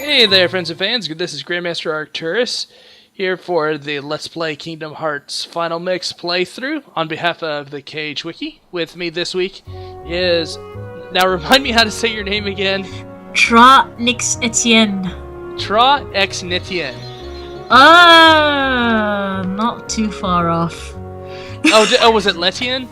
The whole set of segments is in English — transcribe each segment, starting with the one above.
Hey there, friends and fans. This is Grandmaster Arcturus here for the Let's Play Kingdom Hearts Final Mix playthrough on behalf of the KH Wiki. With me this week is... Now remind me how to say your name again. Tra-Nix Etienne. Tra-X Nitien. Not too far off. Oh, was it Letien?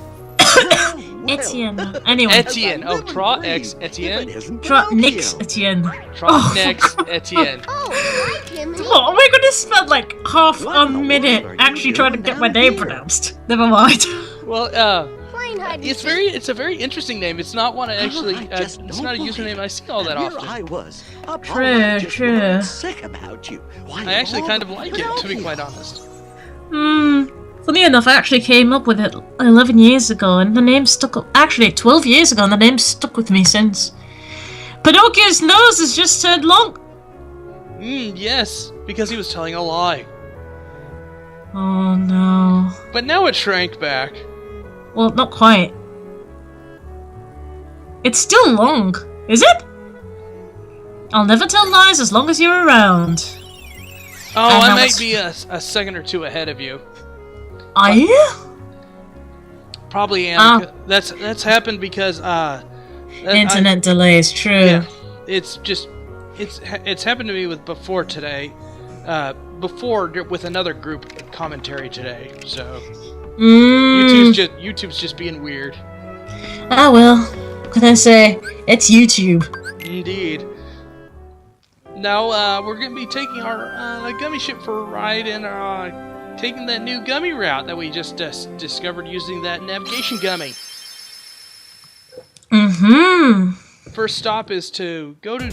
Etienne. Anyway. Etienne. Oh, Tra-X Etienne. Tra-Nix Etienne. Tra-Nix Etienne. Oh, we're gonna spend like half a minute actually trying to get my name pronounced. Never mind. Well, it's a very interesting name. It's not one I actually. It's not a username I see all that often. I was. True. Sick about you. I actually kind of like it, to be quite honest. Funny enough, I actually came up with it 11 years ago, and the name stuck. Actually, 12 years ago, and the name stuck with me since. Pinocchio's nose has just turned long. Yes, because he was telling a lie. Oh no. But now it shrank back. Well, not quite. It's still long, is it? I'll never tell lies as long as you're around. Oh, I might be a second or two ahead of you. Are you? Probably am. That's happened because internet delays. True. Yeah, it's happened to me with before today. Before with another group commentary today. So YouTube's just being weird. Ah well, what can I say? It's YouTube. Indeed. Now we're gonna be taking our gummy ship for a ride and taking that new gummy route that we just discovered using that navigation gummy. First stop is to go to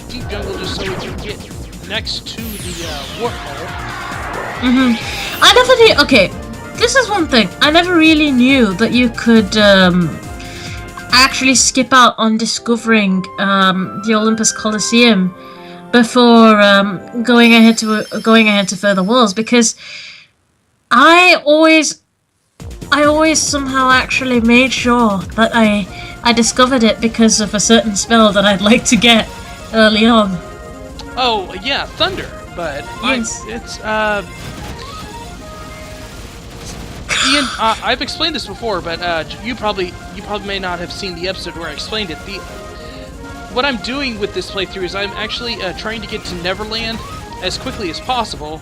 Deep Jungle just so we can get next to the warp hole. I never knew. Okay, this is one thing. I never really knew that you could actually skip out on discovering the Olympus Coliseum before going ahead to further worlds, because I always somehow actually made sure that I discovered it because of a certain spell that I'd like to get early on. Oh yeah, Thunder, but yes. Ian, I've explained this before, but you probably may not have seen the episode where I explained it. What I'm doing with this playthrough is I'm actually trying to get to Neverland as quickly as possible.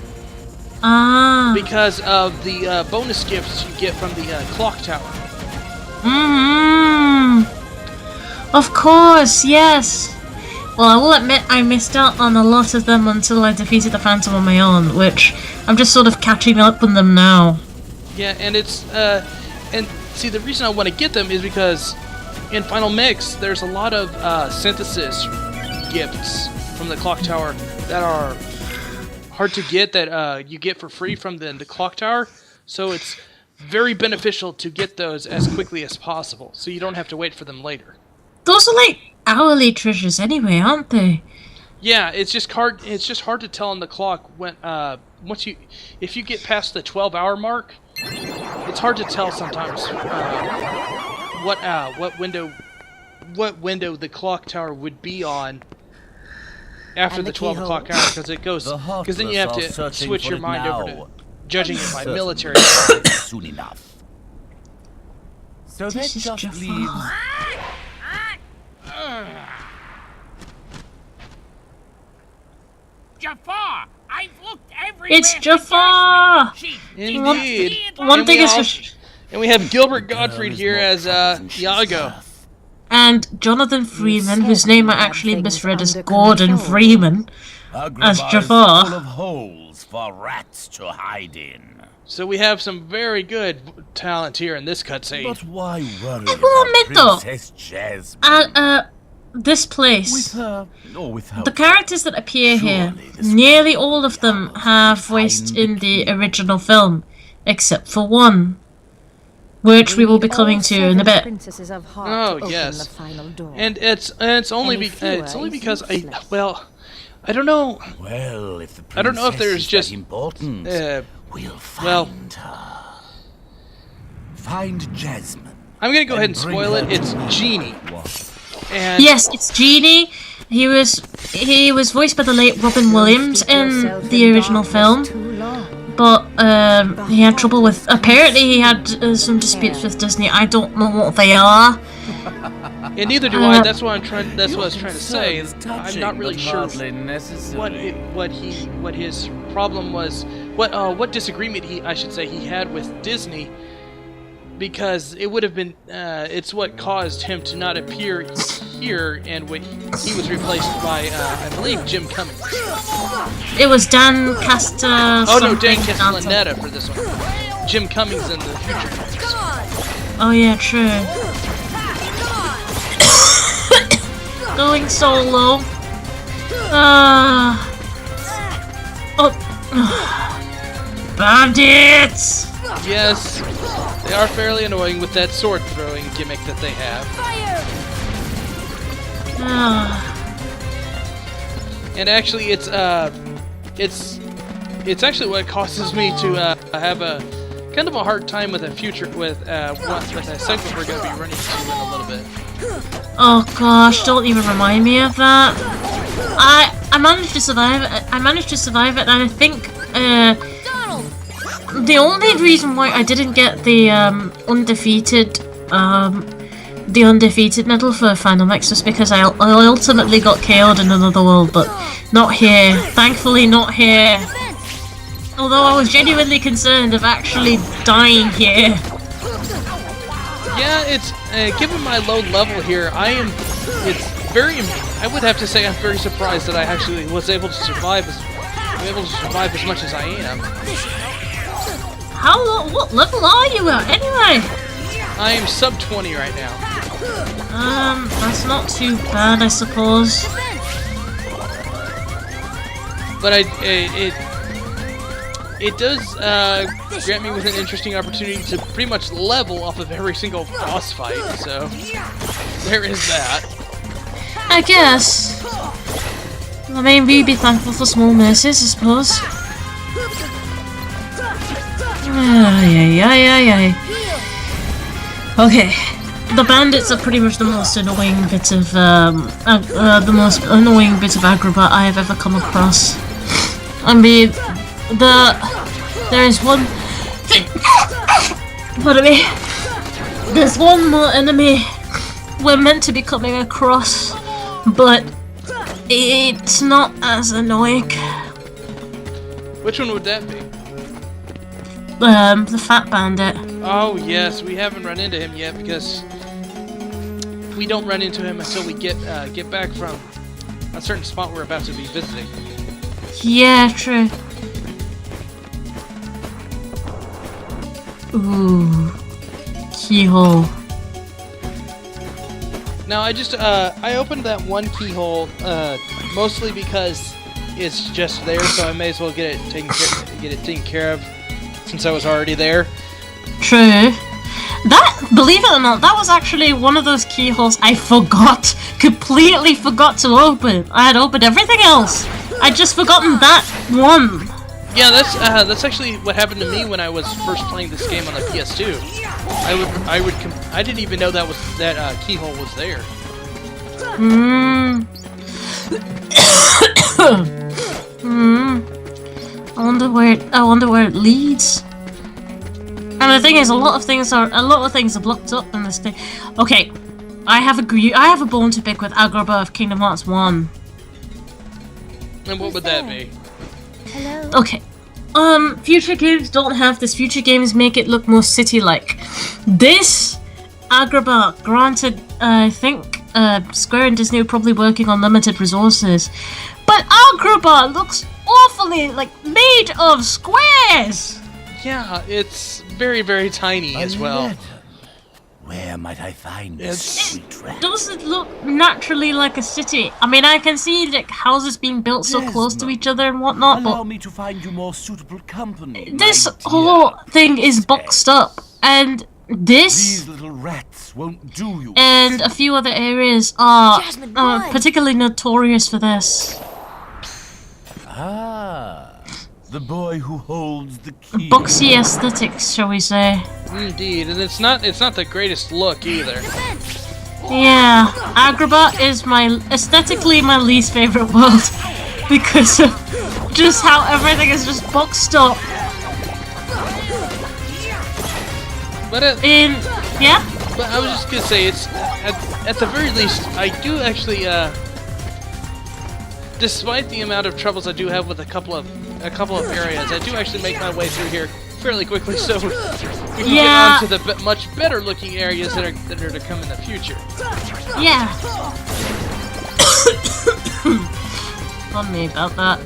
Because of the bonus gifts you get from the clock tower. Of course, yes. Well, I will admit I missed out on a lot of them until I defeated the Phantom on my own, which I'm just sort of catching up on them now. Yeah, and it's and see, the reason I want to get them is because in Final Mix there's a lot of synthesis gifts from the clock tower that are hard to get, that you get for free from the clock tower, so it's very beneficial to get those as quickly as possible, so you don't have to wait for them later. Those are like hourly treasures anyway, aren't they? Yeah, it's just hard. It's just hard to tell on the clock when if you get past the 12-hour mark, it's hard to tell sometimes what window the clock tower would be on after the 12 o'clock hour, because then you have to switch your mind over to judging it by military time. Soon enough. So this is just Jafar. leaves. Jafar! I've looked everywhere. It's Jafar. Indeed. One thing is and we have Gilbert Gottfried here as Iago. And Jonathan Freeman, whose name I actually misread as Gordon Freeman, as Jafar. Full of holes for rats to hide in. So we have some very good talent here in this cutscene. But why worry I will admit though, Princess Jasmine? this place, With her the characters that appear here, nearly all of them have voiced in the original film, except for one, which we will be coming to in a bit. Oh yes, and it's only because I don't know. Well, if the I don't know if there's just important. We'll find her. Find Jasmine. I'm gonna go ahead and spoil it. It's Genie. And yes, it's Genie, He was voiced by the late Robin Williams in the original film, but he had trouble with. Apparently, he had some disputes with Disney. I don't know what they are. And neither do I. That's what I'm trying. That's what I was trying to say. I'm not really sure what his problem was. What disagreement I should say he had with Disney, because it would have been. It's what caused him to not appear here, and when he was replaced by I believe Jim Cummings. It was Dan Casta. Oh no, Dan Castellaneta for this one. Jim Cummings in the future comics. Oh yeah, true. Going solo. Bandits! Yes, they are fairly annoying with that sword throwing gimmick that they have. And actually, it's actually what causes me to have a kind of a hard time with a future with a segment we're going to be running to in a little bit. Oh gosh, don't even remind me of that. I managed to survive it. And I think the only reason why I didn't get the undefeated medal for Final Mix was because I ultimately got KO'd in another world, but not here. Thankfully, not here. Although I was genuinely concerned of actually dying here. Yeah, it's given my low level here, I would have to say I'm very surprised that I actually was able to survive as much as I am. What level are you at anyway? I am sub 20 right now. That's not too bad, I suppose. But it does grant me with an interesting opportunity to pretty much level off of every single boss fight, so there is that. I guess. I mean, we'd be thankful for small mercies, I suppose. Okay, the bandits are pretty much the most annoying bit of Agrabah I have ever come across. I mean, there is one. Pardon me. There's one more enemy we're meant to be coming across, but it's not as annoying. Which one would that be? The fat bandit. Oh yes, we haven't run into him yet because we don't run into him until we get back from a certain spot we're about to be visiting. Yeah, true. Ooh, keyhole. Now I opened that one keyhole mostly because it's just there, so I may as well get it taken care of since I was already there. True. That, believe it or not, that was actually one of those keyholes I completely forgot to open. I had opened everything else. I'd just forgotten that one. Yeah, that's actually what happened to me when I was first playing this game on the PS2. I didn't even know that keyhole was there. I wonder where it leads. And the thing is, a lot of things are blocked up in this thing. Okay, I have a bone to pick with Agrabah of Kingdom Hearts 1. And what would that be? Hello. Okay. Future games don't have this. Future games make it look more city-like. This Agrabah, granted, I think Square and Disney are probably working on limited resources, but Agrabah looks awfully like made of squares. Yeah, it's very, very tiny as well. Where might I find this sweet rat? Does it look naturally like a city? I mean, I can see like houses being built so close to each other and whatnot, Allow but me to find you more suitable company. this my dear whole thing is boxed up, and this These little rats won't do you. and a few other areas are Jasmine, why? particularly notorious for this. The boy who holds the key. Boxy aesthetics, shall we say. Indeed, and it's not the greatest look either. Yeah, Agrabah is aesthetically my least favorite world because of just how everything is just boxed up. But yeah. But I was just gonna say, it's at the very least, I do actually, despite the amount of troubles I do have with a couple of areas, I do actually make my way through here fairly quickly, so we can get on to the much better looking areas that are to come in the future. Yeah. On me about that.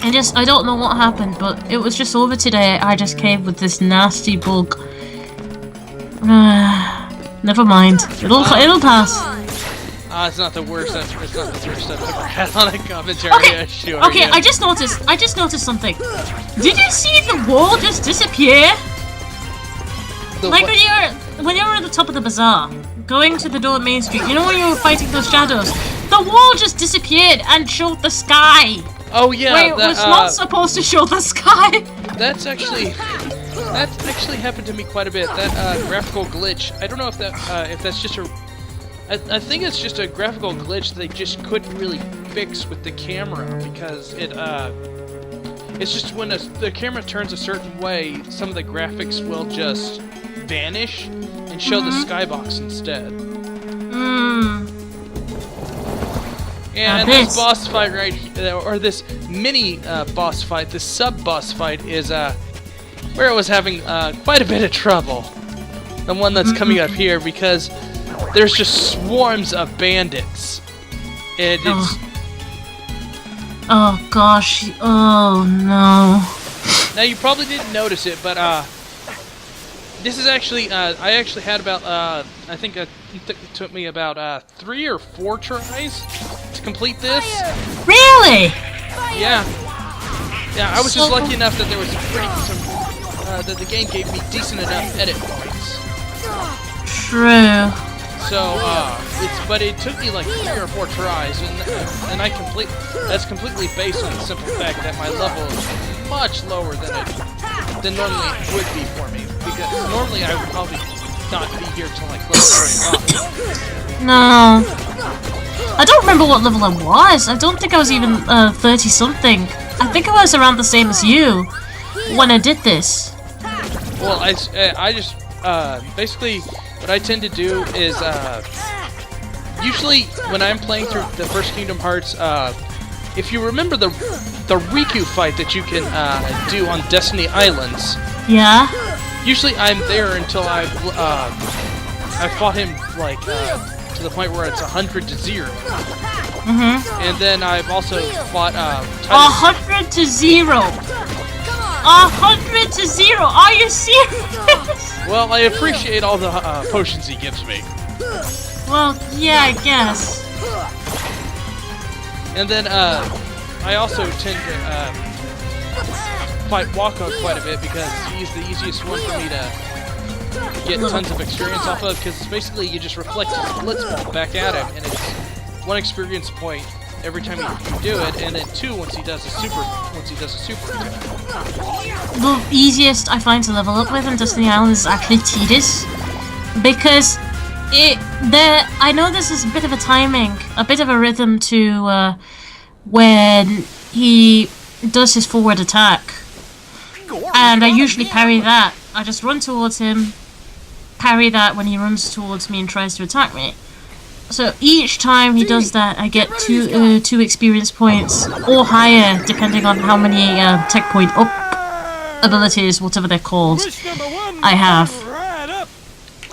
I don't know what happened, but it was just over today. I just came with this nasty bug. Never mind. It'll pass. It's not the worst. It's not the worst I've ever had on a commentary. Okay. Sure, Okay. yeah. I just noticed something. Did you see the wall just disappear? Like when you were at the top of the bazaar, going to the door at Main Street. You know when you were fighting those shadows? The wall just disappeared and showed the sky. Oh yeah. Where it was not supposed to show the sky. That's actually happened to me quite a bit. That graphical glitch. I don't know if that's just a. I think it's just a graphical glitch they just couldn't really fix with the camera because it's just when the camera turns a certain way, some of the graphics will just vanish and show the skybox instead. And this boss fight right here, or this mini boss fight, this sub-boss fight is where I was having quite a bit of trouble. The one that's coming up here because there's just swarms of bandits. Oh gosh. Oh no. Now you probably didn't notice it, but this is actually I actually had about I think it took me about 3 or 4 tries to complete this. Really? Yeah. Yeah, I was just lucky enough that there was that the game gave me decent enough edit points. True. So but it took me like 3 or 4 tries, and that's completely based on the simple fact that my level is much lower than normally it would be for me. Because normally I would probably not be here till like level 35. No. I don't remember what level I was. I don't think I was even 30 something. I think I was around the same as you when I did this. Well, I just basically what I tend to do is usually when I'm playing through the first Kingdom Hearts, if you remember the Riku fight that you can do on Destiny Islands. Yeah. Usually I'm there until I fought him like to the point where it's 100-0. And then I've also fought 100-0. 100-0. Are you serious? Well, I appreciate all the potions he gives me. Well, yeah, I guess. And then I also tend to fight Waka quite a bit because he's the easiest one for me to get tons of experience off of, because basically you just reflect his blitzball back at him, and it's 1 experience point every time you do it, and then 2 once he does a super attack. The easiest I find to level up with in Destiny Island is actually Tidus, because I know this is a bit of a timing, a bit of a rhythm to when he does his forward attack, and I usually parry that. I just run towards him, parry that when he runs towards me and tries to attack me. So each time he does that, I get 2 experience points or higher, depending on how many tech point up abilities, whatever they're called, I have.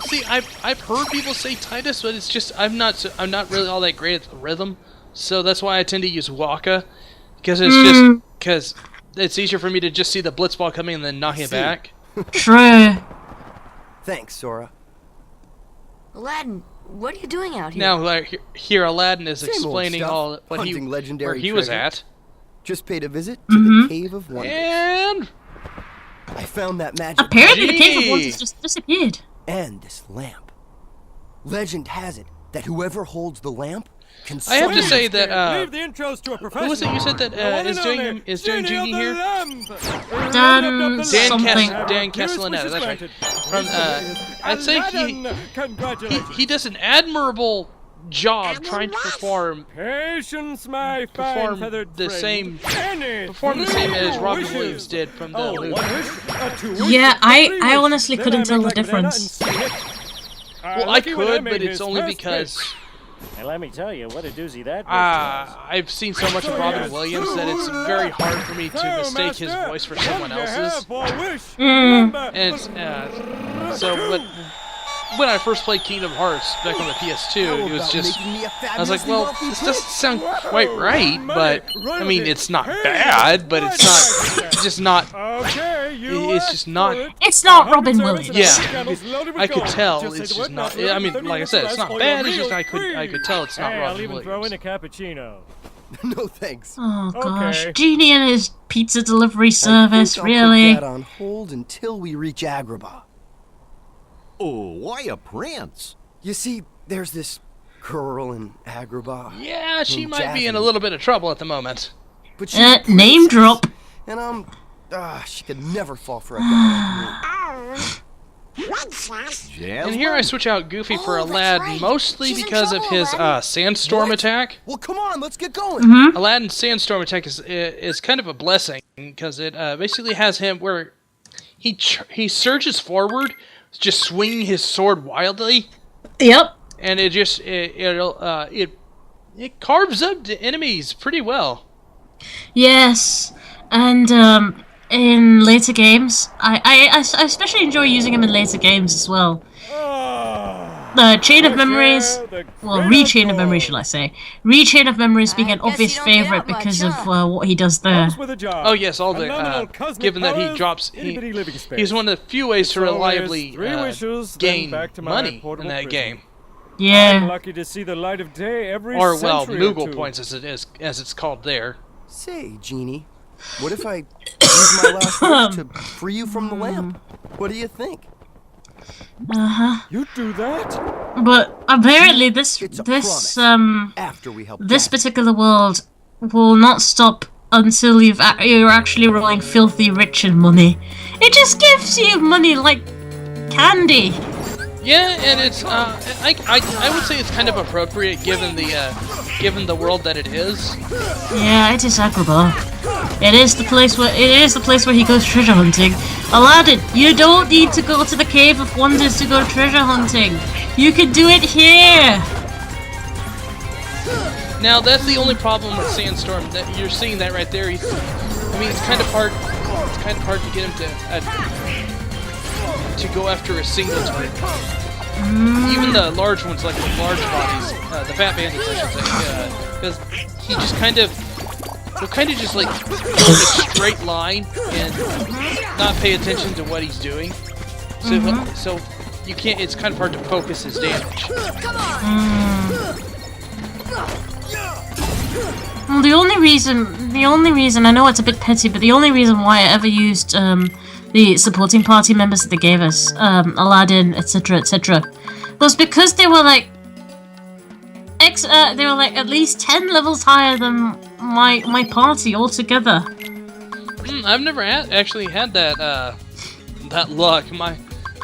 See, I've heard people say Tidus, but it's just I'm not really all that great at the rhythm, so that's why I tend to use Waka, because it's easier for me to just see the blitzball coming and then knock it back. True. Thanks, Sora. Aladdin, what are you doing out here? Now, here Aladdin is Same old explaining stuff. all what Hunting legendary where he was treasure. at. Just paid a visit to the Cave of Wonders. And I found that magic Apparently the Cave of Gee. Wonders just disappeared. and this lamp. Legend has it that whoever holds the lamp I have to say that Leave the intros to a professional. who was it you said that is doing Genie here? Dan something. Dan Castellaneta, that's right. From I'd say he does an admirable job trying to perform the same as Robin Williams did from the movie. Yeah, I honestly couldn't tell the difference. Well, I could, but it's only because and let me tell you, what a doozy that I've seen so much of Robin Williams that it's very hard for me to mistake his voice for someone else's. And it's, so when I first played Kingdom Hearts back on the PS2, it was just, I was like, well, this doesn't sound quite right, but, I mean, it's not bad, but it's just not, It's not Robin Williams. Yeah, I could tell, it's just not, I mean, like I said, it's not bad, it's just I could tell it's not Robin I'll even throw in Williams. a cappuccino. No thanks. Oh gosh, Okay. Genie and his pizza delivery I service, think I'll really? put that on hold until we reach Agrabah. Oh, why a prince? You see, there's this girl in Agrabah. Yeah, she named might be in a Jasmine, little bit of trouble at the moment. but she's a Name princess, drop. And she could never fall for a guy like me. And here I switch out Goofy for Aladdin, mostly because of his sandstorm attack. Well, come on, let's get going. Aladdin's sandstorm attack is kind of a blessing because it basically has him where he surges forward, just swinging his sword wildly, Yep. and it just it carves up the enemies pretty well. Yes, and in later games, I especially enjoy using him in later games as well. Chain of Memories, well, Rechain of Memories, should I say? Rechain of Memories being an obvious favorite because of what he does there. Oh yes, all the given that he drops, he's one of the few ways to reliably gain money in that game. I'm Yeah. lucky to see the light of day every Or well, century or Moogle two. points as it's called there. Say, Genie, what if I use my last wish to free you from the lamp? What do you think? You do that? But apparently this It's a this promise. After we help this Jasmine. particular world will not stop until you're actually rolling filthy rich in money. It just gives you money like candy. Yeah, and it's I would say it's kind of appropriate given the world that it is. Yeah, it is Agrabah. It is the place where he goes treasure hunting. Aladdin, you don't need to go to the Cave of Wonders to go treasure hunting. You can do it here. Now that's the only problem with Sandstorm. That you're seeing that right there. It's kind of hard. It's kind of hard to get him to go after a singleton. Even the large ones, like the large bodies, the fat bandits, I should say, because he just he'll kind of just like go in a straight line and not pay attention to what he's doing. So you can't. It's kind of hard to focus his damage. Well, the only reason I know it's a bit petty, but the only reason why I ever used the supporting party members that they gave us, Aladdin, etc., was because they were like at least 10 levels higher than my party altogether. I've never actually had that that luck.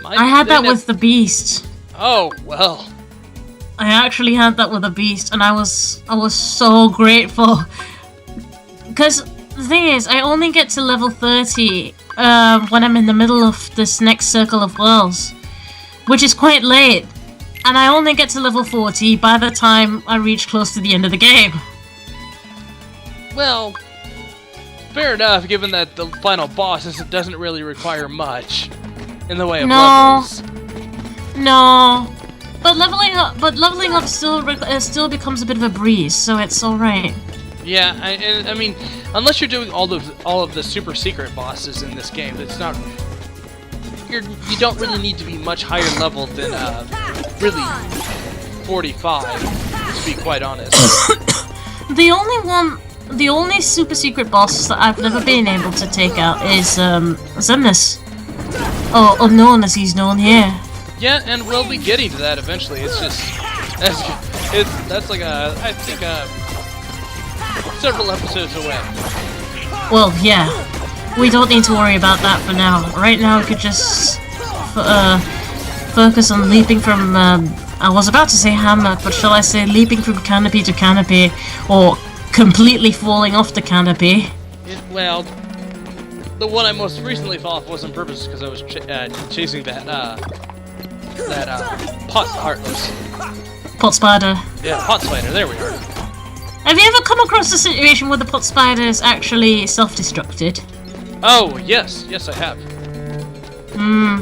I had that with the Beast. Oh well. I actually had that with a Beast, and I was so grateful. Because the thing is, I only get to level 30 when I'm in the middle of this next circle of worlds, which is quite late. And I only get to level 40 by the time I reach close to the end of the game. Well, fair enough, given that the final boss doesn't really require much in the way of levels. No. But leveling up still becomes a bit of a breeze, so it's all right. Yeah, I mean, unless you're doing all of the super secret bosses in this game, it's not. You don't really need to be much higher level than really 45, to be quite honest. The only super secret boss that I've never been able to take out is Xemnas, or Unknown as he's known here. Yeah, and we'll be getting to that eventually. It's just That's like I think several episodes away. Well, yeah. We don't need to worry about that for now. Right now, we could just focus on leaping from. I was about to say hammock, but shall I say leaping from canopy to canopy, or completely falling off the canopy? Well, the one I most recently fell off was on purpose because I was chasing that pot heartless. Pot spider. Yeah, pot spider. There we are. Have you ever come across a situation where the pot spider is actually self-destructed? Oh yes, I have.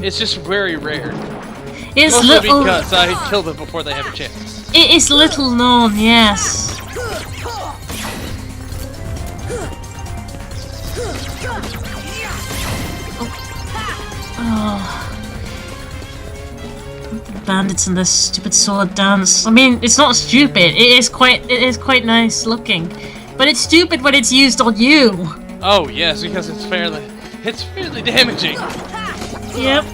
It's just very rare. It's Mostly little. because I killed them before they have a chance. It is little known, yes. Oh. Bandits and this stupid sword dance. I mean, it's not stupid. It is quite nice looking, but it's stupid when it's used on you. Oh yes, because it's fairly damaging. Yep.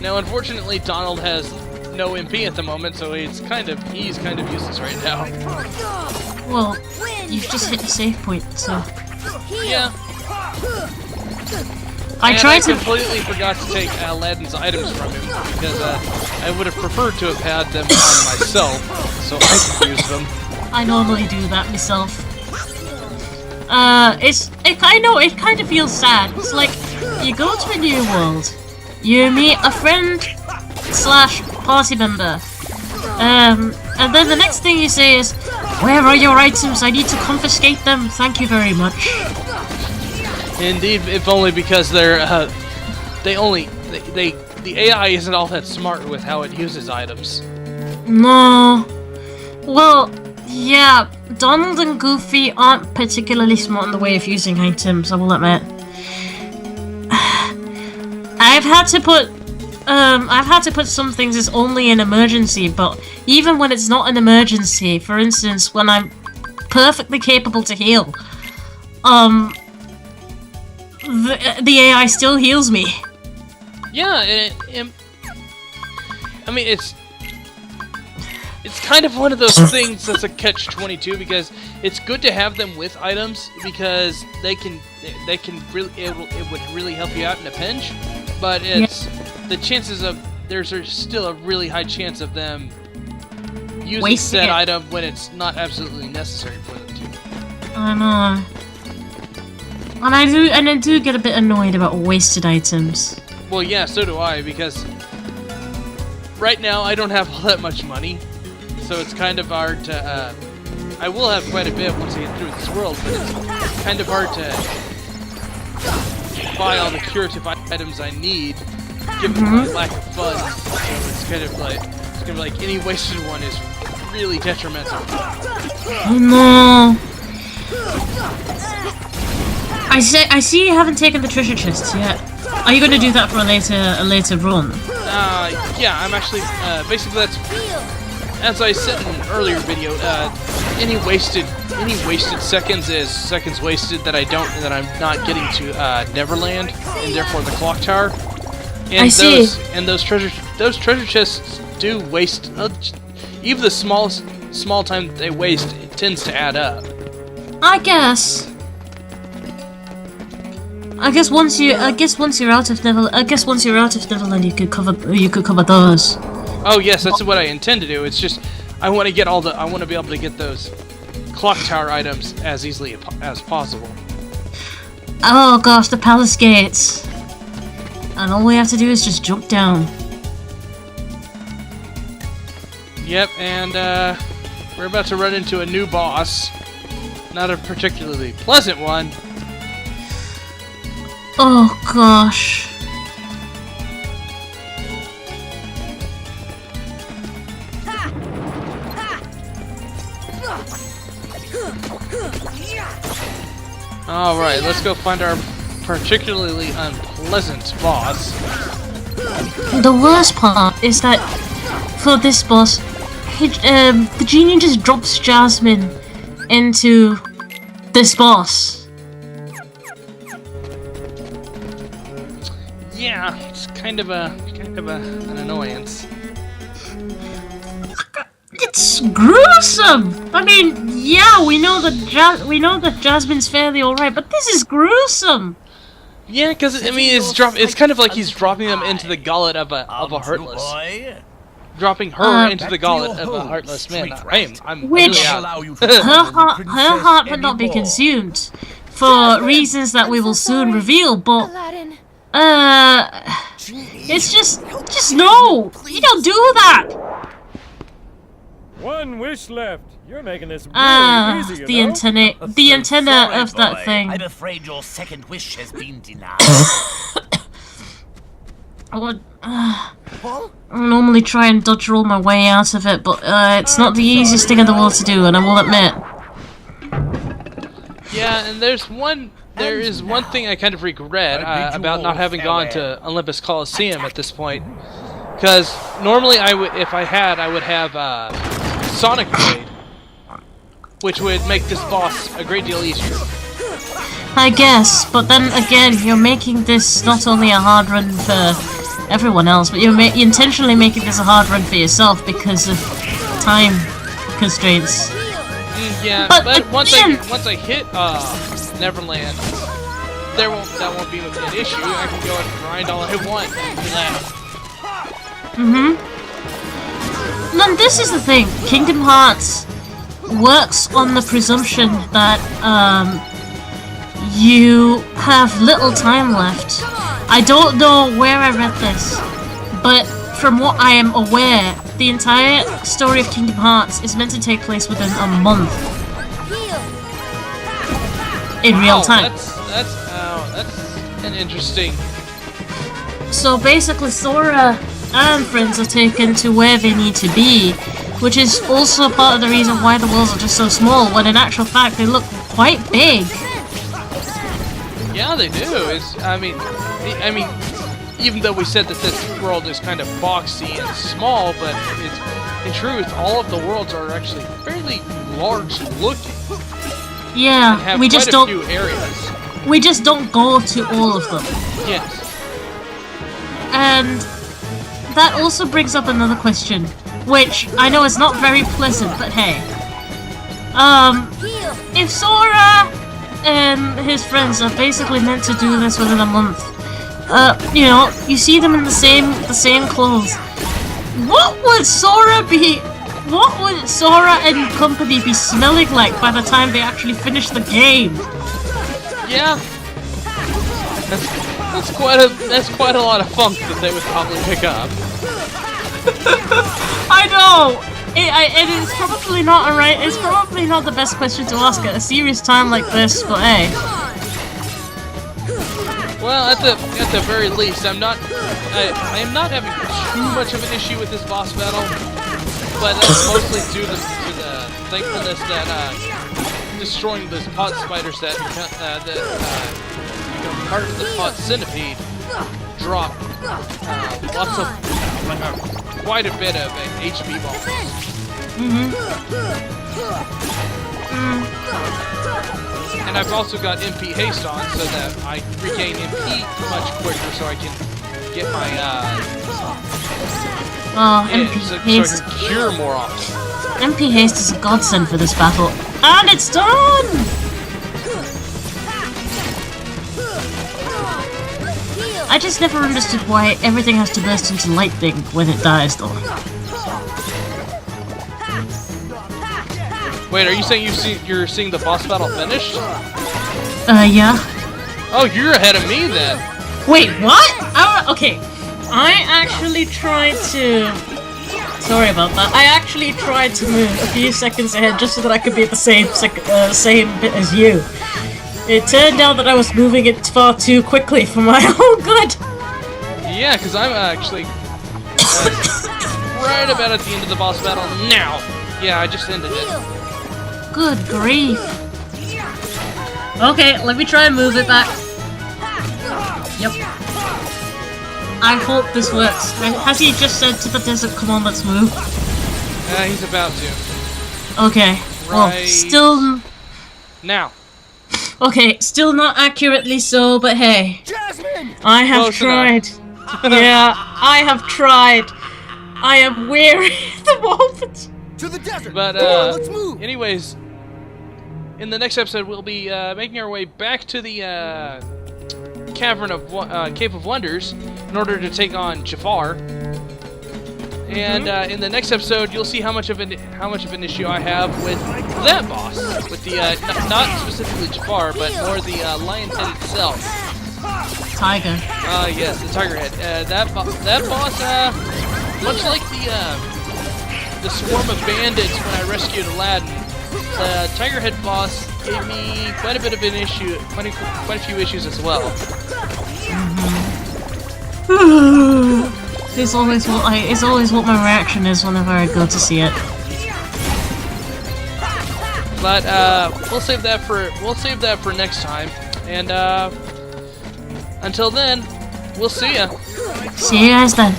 Now, unfortunately, Donald has no MP at the moment, so he's kind of useless right now. Well, you've just hit the save point, so. Yeah. I completely forgot to take Aladdin's items from him because I would have preferred to have had them on myself, so I could use them. I normally do that myself. I know it kind of feels sad. It's like you go to a new world, you meet a friend / party member, and then the next thing you say is, "Where are your items? I need to confiscate them. Thank you very much." Indeed, if only because the AI isn't all that smart with how it uses items. No. Well, yeah, Donald and Goofy aren't particularly smart in the way of using items, I will admit. I've had to put some things as only an emergency, but even when it's not an emergency, for instance, when I'm perfectly capable to heal, the AI still heals me. Yeah, I mean, it's kind of one of those things that's a catch-22 because it's good to have them with items because they can really it would really help you out in a pinch, but the chances of there's still a really high chance of them using wasting said it. item when it's not absolutely necessary for them to. I know. And I do get a bit annoyed about wasted items. Well, yeah, so do I, because right now I don't have all that much money, so it's kind of hard to, I will have quite a bit once I get through this world, but it's kind of hard to buy all the curative items I need, given my lack of funds, so it's kind of like any wasted one is really detrimental. Oh no! I see you haven't taken the treasure chests yet. Are you going to do that for a later run? Yeah, I'm actually, basically that's, as I said in an earlier video, any wasted seconds is seconds wasted that I'm not getting to Neverland, and therefore the clock tower. And I see. Those treasure chests do waste, even the small time they waste, it tends to add up. I guess once you're out of Neverland, you could cover those. Oh yes, that's what I intend to do. It's just I want to be able to get those clock tower items as easily as possible. Oh gosh, the palace gates. And all we have to do is just jump down. Yep, and we're about to run into a new boss. Not a particularly pleasant one. Oh gosh. Alright, let's go find our particularly unpleasant boss. The worst part is that for this boss, the genie just drops Jasmine into this boss. Yeah, it's kind of a of an annoyance. It's gruesome. I mean, yeah, we know that Jasmine's fairly alright, but this is gruesome. Yeah, because I mean, it's kind of like he's dropping them into the gullet of a heartless. Boy. Dropping her into the gullet of a heartless man. I'm Which- really out. Allow you Her heart might not be consumed for reasons that we will soon reveal, but it's just no, you don't do that. One wish left. You're making this really easy, you The know? antenna Sorry, of that boy. thing. I'm afraid your second wish has been denied. I normally try and dodge roll my way out of it, but it's not the easiest thing in the world to do, and I will admit. Yeah, and there is one thing I kind of regret about not having gone to Olympus Coliseum at this point, because normally if I would have Sonic Blade, which would make this boss a great deal easier. I guess, but then again, you're making this not only a hard run for everyone else, but you're intentionally making this a hard run for yourself because of time constraints. Yeah, But but once again- I hit Neverland, that won't be an issue. I can go and grind all I want. Then this is the thing, Kingdom Hearts works on the presumption that you have little time left. I don't know where I read this, but from what I am aware, the entire story of Kingdom Hearts is meant to take place within a month. In real time. That's an interesting. So basically Sora and friends are taken to where they need to be, which is also part of the reason why the worlds are just so small, when in actual fact they look quite big. Yeah, they do. I mean, even though we said that this world is kind of boxy and small, but in truth, all of the worlds are actually fairly large looking. Yeah, And have we quite just a don't few areas. we just don't go to all of them. Yes. And that also brings up another question, which I know is not very pleasant, but hey. If Sora and his friends are basically meant to do this within a month, you know, you see them in the same clothes. What would Sora and company be smelling like by the time they actually finish the game? Yeah. That's quite a lot of funk that they would probably pick up. I know! It's probably not alright. It's probably not the best question to ask at a serious time like this, but hey. Well, at the very least, I am not having too much of an issue with this boss battle, but that's mostly due to the thankfulness that destroying those pot spiders that become part of the pot centipede drop quite a bit of HP balls. And I've also got MP haste on so that I regain MP much quicker, so I can get my MP so I haste. can cure more often. MP haste is a godsend for this battle, and it's done. I just never understood why everything has to burst into lightning when it dies, though. Wait, are you saying you're seeing the boss battle finished? Yeah. Oh, you're ahead of me then. Wait, what? Okay. I actually tried to... Sorry about that. I actually tried to move a few seconds ahead just so that I could be at the same bit as you. It turned out that I was moving it far too quickly for my own good. Yeah, because I'm actually right about at the end of the boss battle now. Yeah, I just ended it. Good grief. Okay, let me try and move it back. Yep. I hope this works. Has he just said to the desert, come on, let's move? He's about to. Okay. Well, Right. still... Now. Okay, still not accurately so, but hey. Jasmine! I have Close tried. Yeah, I have tried. I am weary at the moment. To the desert. But Come on, let's move. anyways, in the next episode, we'll be making our way back to the Cavern of Cave of Wonders in order to take on Jafar. And in the next episode, you'll see how much of an issue I have with that boss, with the not specifically Jafar, but more the lion head itself. Tiger. Yes, the tiger head. That boss, much like the swarm of bandits when I rescued Aladdin, the tiger head boss gave me quite a bit of an issue, quite a few issues as well. It's always what my reaction is whenever I go to see it. But we'll save that for next time. And until then, we'll see ya. See you guys then.